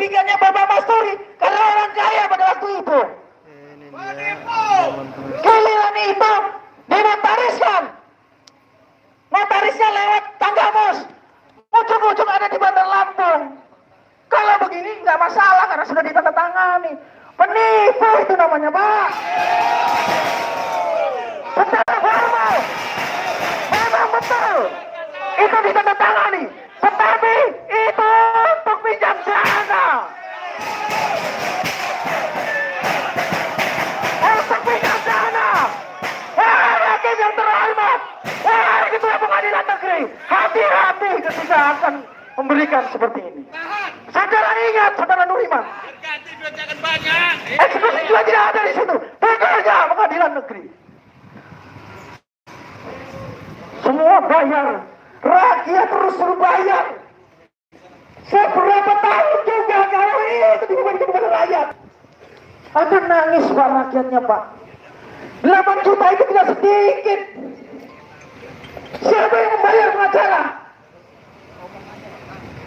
sertifikatnya Bapak Masturi karena orang kaya pada waktu itu. Giliran itu dinotariskan. Notarisnya lewat tangga pos. Ujung-ujung ada di Bandar Lampung. Kalau begini nggak masalah karena sudah ditandatangani. Penipu itu namanya, Pak. Secara formal memang betul itu ditandatangani, tetapi itu untuk pinjam dana. Untuk pinjam dana. Wahai hakim yang terhormat, wahai ketua pengadilan negeri, hati-hati ketika akan memberikan seperti ini. Saudara ingat, saudara Nuriman, eksekusi juga tidak ada di situ. Bekerja pengadilan negeri. Semua bayar, rakyat terus suruh bayar. Seberapa tahun juga kalau itu diberikan kepada rakyat. Akan nangis Pak rakyatnya, Pak. 8 juta itu tidak sedikit. Siapa yang membayar pengacara?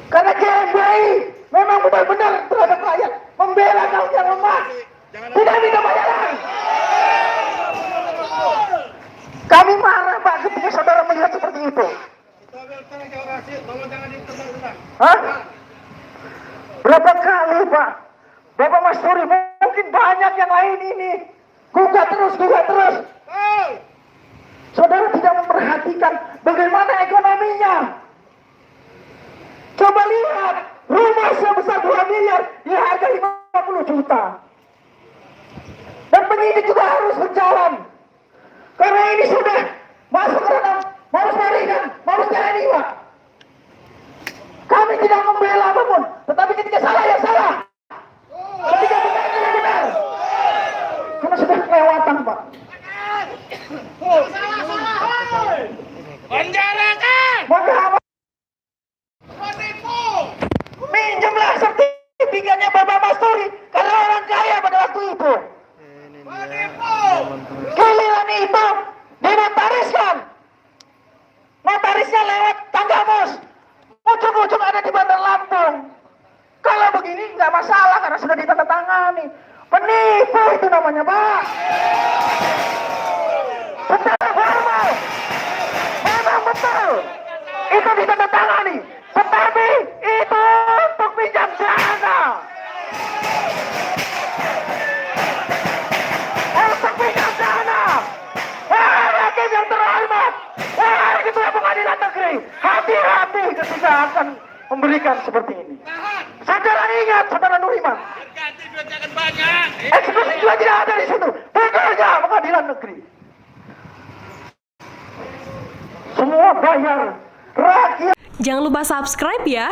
Karena GMBI memang benar-benar terhadap rakyat, membela kaum yang lemah, tidak minta bayaran. Kami marah Pak ketika saudara melihat seperti itu. Hah? Berapa kali Pak Bapak Masturi, mungkin banyak yang lain ini, gugat terus. Saudara tidak memperhatikan bagaimana ekonominya. Coba lihat, rumah sebesar 2 miliar dihargai 50 juta. Dan penyidik juga harus berjalan. Karena ini sudah masuk ke dalam Mabes Polri dan Mabes TNI, Pak. Kami tidak membela apapun, tetapi ketika salah ya salah. Ketika benar ya benar. Karena sudah kelewatan, Pak. Penjarakan! Maka apa? Minjemlah sertifikatnya Bapak Masturi karena orang kaya pada waktu itu. Giliran itu dinotariskan. Notarisnya lewat tangga pos. Ujung-ujung ada di Bandar Lampung. Kalau begini nggak masalah karena sudah ditandatangani. Penipu itu namanya, Pak. Secara formal memang betul itu ditandatangani, tetapi itu untuk pinjam dana. Untuk pinjam dana. Wahai hakim yang terhormat, wahai ketua pengadilan negeri, hati-hati ketika akan memberikan seperti ini. Saudara ingat, saudara Nuriman, eksekusi juga tidak ada di situ. Bekerja pengadilan negeri. Semua bayar, rakyat. Jangan lupa subscribe ya.